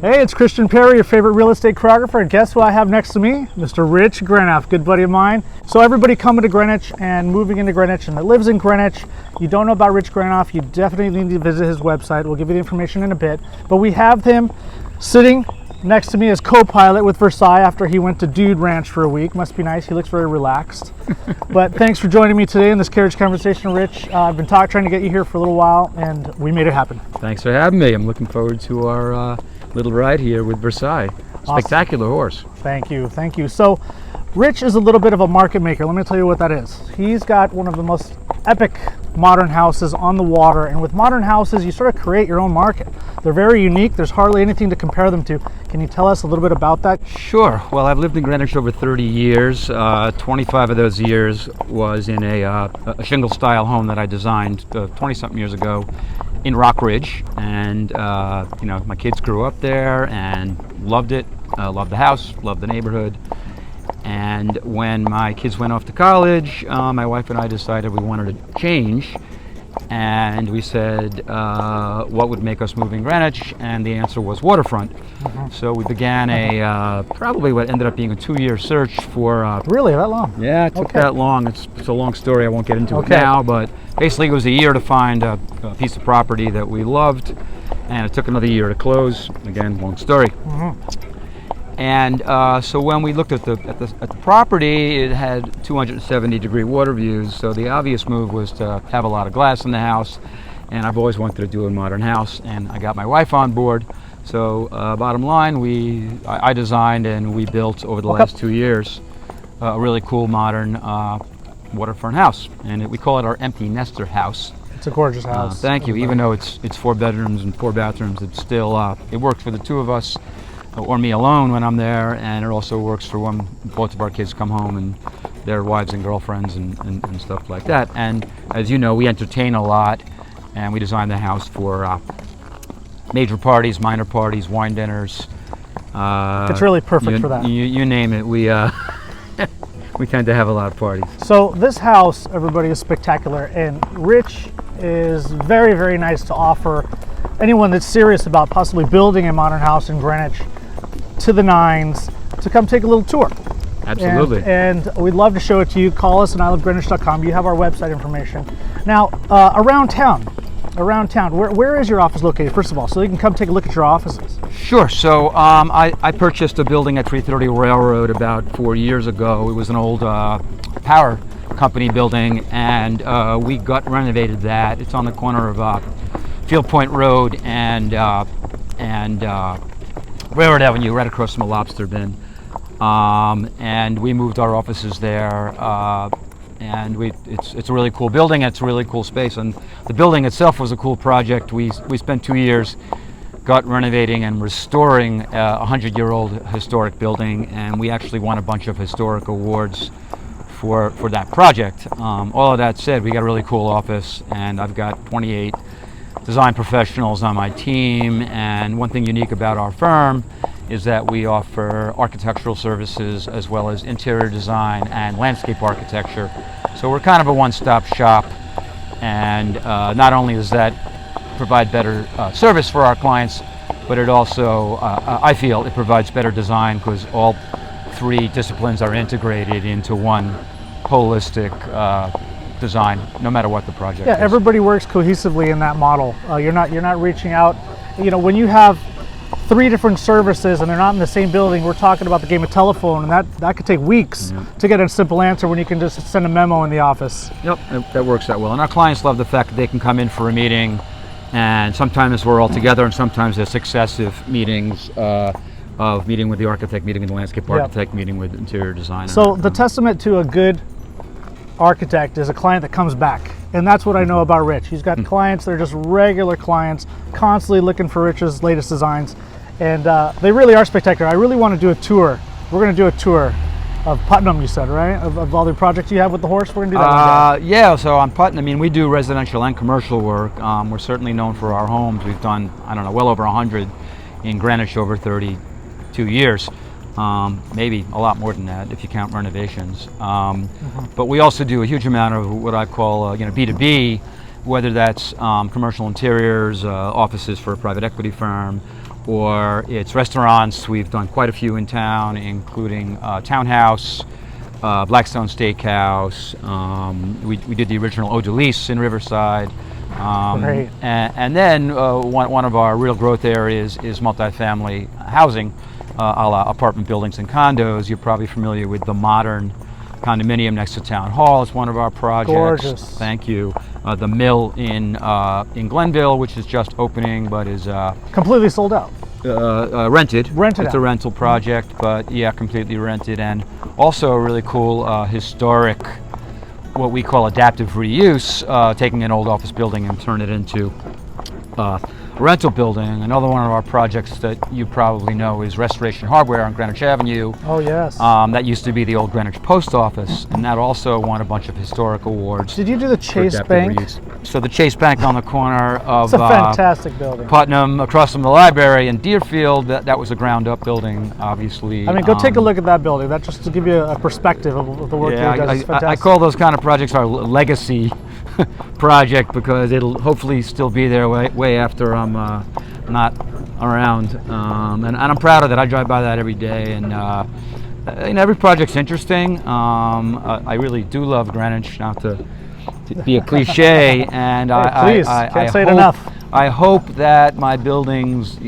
Hey, it's Christian Perry, your favorite real estate choreographer, and guess who I have next to me? Mr. Rich Granoff, good buddy of mine. So everybody coming to Greenwich and moving into Greenwich and that lives in Greenwich, you don't know about Rich Granoff, you definitely need to visit his website. We'll give you the information in a bit. But we have him sitting next to me as co-pilot with Versailles after he went to Dude Ranch for a week. Must be nice, he looks very relaxed. But thanks for joining me today in this carriage conversation, Rich. I've been trying to get you here for a little while, and we made it happen. Thanks for having me. I'm looking forward to our little ride here with Versailles. Spectacular horse. Thank you, thank you. So Rich is a little bit of a market maker. Let me tell you what that is. He's got one of the most epic modern houses on the water, and with modern houses you sort of create your own market. They're very unique. There's hardly anything to compare them to. Can you tell us a little bit about that? Sure. Well, I've lived in Greenwich over 30 years. 25 of those years was in a shingle style home that I designed 20-something years ago in Rock Ridge, and my kids grew up there and loved it, loved the house, loved the neighborhood. And when my kids went off to college, my wife and I decided we wanted to change, and we said what would make us move in Greenwich, and the answer was waterfront. So we began probably what ended up being a 2-year search for Really, that long? Yeah, it took that long. It's a long story. I won't get into it now, but basically it was a year to find a piece of property that we loved, and it took another year to close. Again, long story. And so when we looked at the property, it had 270-degree water views. So the obvious move was to have a lot of glass in the house, and I've always wanted to do a modern house, and I got my wife on board. So bottom line, I designed and we built over the last 2 years a really cool modern waterfront house, and we call it our empty nester house. It's a gorgeous house. Thank you. Even though it's 4 bedrooms and 4 bathrooms, it's still it works for the two of us, or me alone when I'm there, and it also works for when both of our kids come home and their wives and girlfriends and stuff like that. And as you know, we entertain a lot, and we designed the house for major parties, minor parties, wine dinners. It's really perfect for that. You name it. We we tend to have a lot of parties. So this house, everybody, is spectacular, and Rich is very, very nice to offer anyone that's serious about possibly building a modern house in Greenwich to the nines to come take a little tour. Absolutely. And we'd love to show it to you. Call us at ilovegreenwich.com. You have our website information. Now, around town, where is your office located, first of all, so you can come take a look at your offices? Sure. So I purchased a building at 330 Railroad about 4 years ago. It was an old power company building, and we gut renovated that. It's on the corner of Field Point Road and Railroad Avenue, right across from a lobster bin. And we moved our offices there, and it's a really cool building. It's a really cool space, and the building itself was a cool project. We spent 2 years gut renovating and restoring a 100-year-old historic building, and we actually won a bunch of historic awards for that project. All of that said, we got a really cool office, and I've got 28 design professionals on my team, and one thing unique about our firm is that we offer architectural services as well as interior design and landscape architecture. So we're kind of a one-stop shop, and not only does that provide better service for our clients, but it also, I feel, it provides better design because all 3 disciplines are integrated into one holistic design, no matter what the project is. Yeah, everybody works cohesively in that model. You're not reaching out. When you have 3 different services and they're not in the same building, we're talking about the game of telephone, and that could take weeks to get a simple answer when you can just send a memo in the office. Yep, that works that well. And our clients love the fact that they can come in for a meeting, and sometimes we're all together, and sometimes there's successive meetings of meeting with the architect, meeting with the landscape architect, meeting with interior designer. So the testament to a good architect is a client that comes back, and that's what I know about Rich. He's got clients that are just regular clients, constantly looking for Rich's latest designs, and they really are spectacular. I really want to do a tour. We're going to do a tour of Putnam, you said, right? Of all the projects you have with the horse? We're going to do that one day. Yeah, so on Putnam, we do residential and commercial work. We're certainly known for our homes. We've done, well over 100 in Greenwich over 32 years. Maybe a lot more than that if you count renovations. But we also do a huge amount of what I call B2B, whether that's commercial interiors, offices for a private equity firm, or it's restaurants. We've done quite a few in town, including Townhouse, Blackstone Steakhouse. We did the original Eau de Lis in Riverside. Great. And then one of our real growth areas is multifamily housing, a la apartment buildings and condos. You're probably familiar with the modern condominium next to Town Hall. It's one of our projects. Gorgeous. Thank you. The Mill in Glenville, which is just opening, but is Completely sold out. rented. Rented It's out. a rental project, but yeah, completely rented. And also a really cool historic, what we call adaptive reuse, taking an old office building and turn it into a rental building. Another one of our projects that you probably know is Restoration Hardware on Greenwich Avenue. Oh, yes. That used to be the old Greenwich Post Office, and that also won a bunch of historic awards. Did you do the for Chase adaptive Bank? reuse. So the Chase Bank on the corner of It's a fantastic building. Putnam, across from the library in Deerfield, that was a ground-up building, obviously. I mean, go take a look at that building. That just to give you a perspective of the work Yeah, you guys. It's fantastic. I call those kind of projects our legacy project, because it'll hopefully still be there way after I'm not around, and I'm proud of that. I drive by that every day, and every project's interesting. I really do love Greenwich, not to be a cliche, and Please, can't say it enough. I hope that my buildings,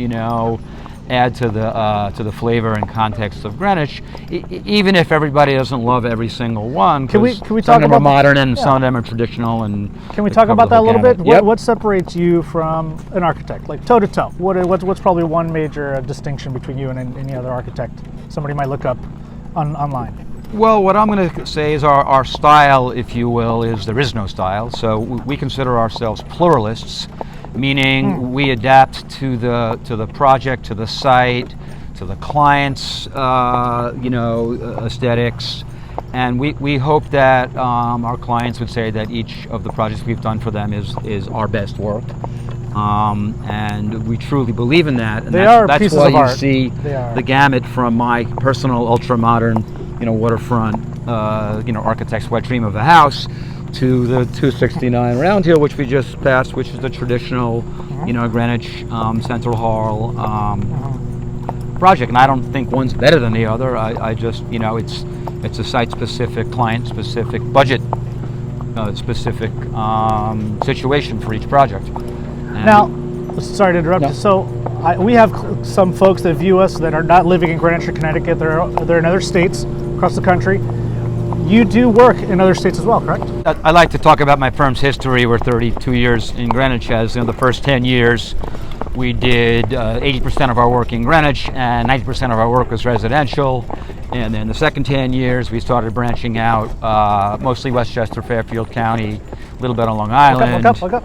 add to the flavor and context of Greenwich, even if everybody doesn't love every single one. Can we Some talk of them about are modern and some of them are traditional. And Can we they talk cover about the that a whole little bit? gamut. What, Yep. what separates you from an architect, like toe to toe? What's probably one major distinction between you and any other architect somebody might look up online? Well, what I'm going to say is our style, if you will, is there is no style. So we consider ourselves pluralists, meaning we adapt to the project, to the site, to the client's aesthetics, and we hope that our clients would say that each of the projects we've done for them is our best work, and we truly believe in that. And that's pieces why of you art. see the gamut from my personal ultra modern, waterfront, architect's wet dream of a house, to the 269 Round Hill, which we just passed, which is the traditional, Greenwich Central Hall project. And I don't think one's better than the other. I just, it's a site-specific, client-specific, budget-specific situation for each project. And Now, sorry to interrupt you. So we have some folks that view us that are not living in Greenwich or Connecticut. They're in other states across the country. You do work in other states as well, correct? I like to talk about my firm's history. We're 32 years in Greenwich. As the first 10 years, we did 80% of our work in Greenwich, and 90% of our work was residential. And then the second 10 years, we started branching out, mostly Westchester, Fairfield County, a little bit on Long Island. Look up.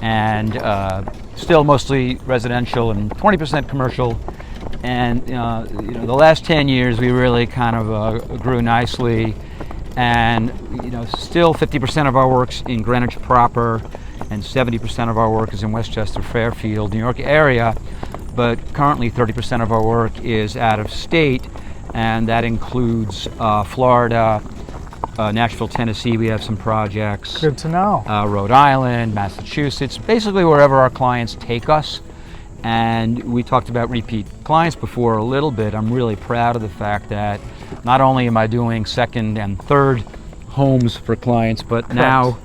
And still mostly residential and 20% commercial. And the last 10 years, we really kind of grew nicely. And still 50% of our work's in Greenwich proper, and 70% of our work is in Westchester, Fairfield, New York area. But currently 30% of our work is out of state, and that includes Florida, Nashville, Tennessee. We have some projects. Good to know. Rhode Island, Massachusetts, basically wherever our clients take us. And we talked about repeat clients before a little bit. I'm really proud of the fact that not only am I doing second and third homes for clients, but now,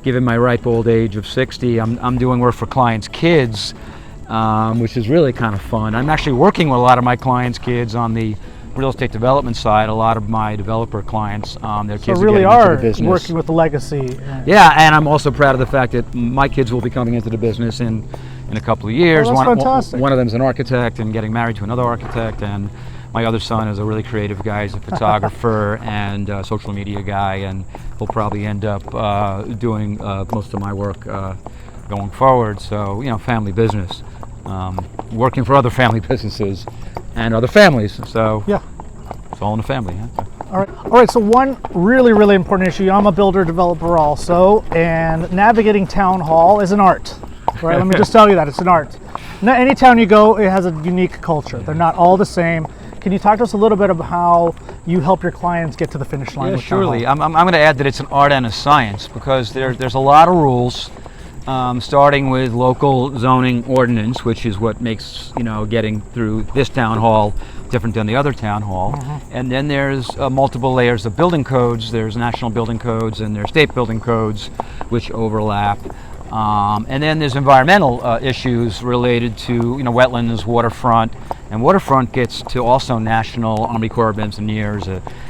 given my ripe old age of 60, I'm doing work for clients' kids, which is really kind of fun. I'm actually working with a lot of my clients' kids on the real estate development side. A lot of my developer clients, their kids really are getting into are the business. working with the legacy. Yeah, and I'm also proud of the fact that my kids will be coming into the business in a couple of years. Oh, that's fantastic. One of them's an architect and getting married to another architect, and my other son is a really creative guy. He's a photographer and a social media guy, and he'll probably end up doing most of my work going forward. So, family business, working for other family businesses and other families. So Yeah. it's all in the family. Huh? All right. So one really, really important issue. I'm a builder developer also, and navigating town hall is an art. Right. Let me just tell you that it's an art. Now, any town you go, it has a unique culture. They're not all the same. Can you talk to us a little bit about how you help your clients get to the finish line? Yeah, with town hall? surely. I'm going to add that it's an art and a science, because there's a lot of rules, starting with local zoning ordinance, which is what makes getting through this town hall different than the other town hall. And then there's multiple layers of building codes. There's national building codes and there's state building codes, which overlap. And then there's environmental issues related to wetlands, waterfront, and waterfront gets to also national Army Corps of Engineers,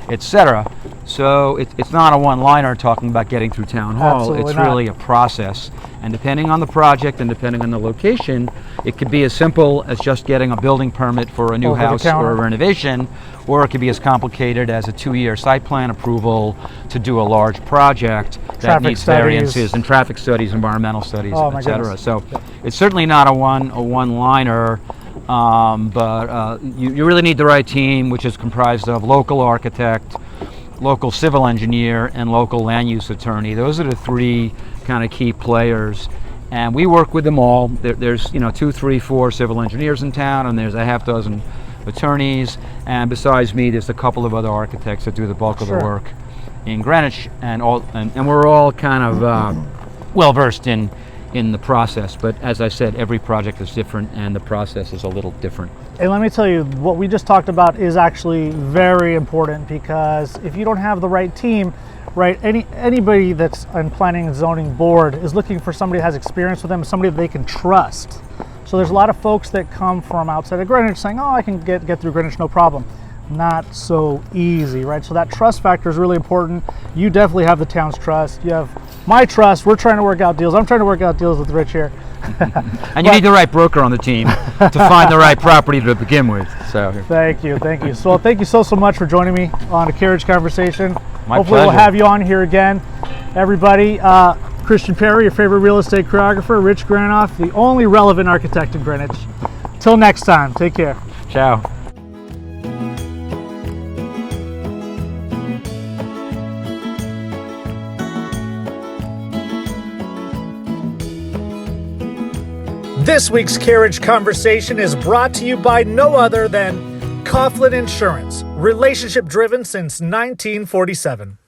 etc. So it's not a one-liner talking about getting through town hall. Absolutely it's not. really a process, and depending on the project and depending on the location, it could be as simple as just getting a building permit for a new house or a renovation, or it could be as complicated as a 2-year site plan approval to do a large project that needs variances and traffic studies, environmental studies, etc. So it's certainly not a one-liner, but you really need the right team, which is comprised of local architect, local civil engineer, and local land use attorney. Those are the three kind of key players. And we work with them all. There's 2, 3, 4 civil engineers in town, and there's a half dozen attorneys, and besides me there's a couple of other architects that do the bulk of the work in Greenwich, and we're all kind of well versed in the process. But as I said, every project is different and the process is a little different. And let me tell you, what we just talked about is actually very important, because if you don't have the right team, right, anybody that's on planning and zoning board is looking for somebody that has experience with them, somebody that they can trust. So there's a lot of folks that come from outside of Greenwich saying, oh, I can get through Greenwich, no problem. Not so easy, right? So that trust factor is really important. You definitely have the town's trust. You have my trust. We're trying to work out deals. I'm trying to work out deals with Rich here. And you need the right broker on the team to find the right property to begin with. So Thank you. So thank you so much for joining me on a Carriage Conversation. My Hopefully pleasure. we'll have you on here again. Everybody, Christian Perry, your favorite real estate choreographer, Rich Granoff, the only relevant architect in Greenwich. Till next time, take care. ciao. This week's Carriage Conversation is brought to you by no other than Coughlin Insurance, relationship driven since 1947.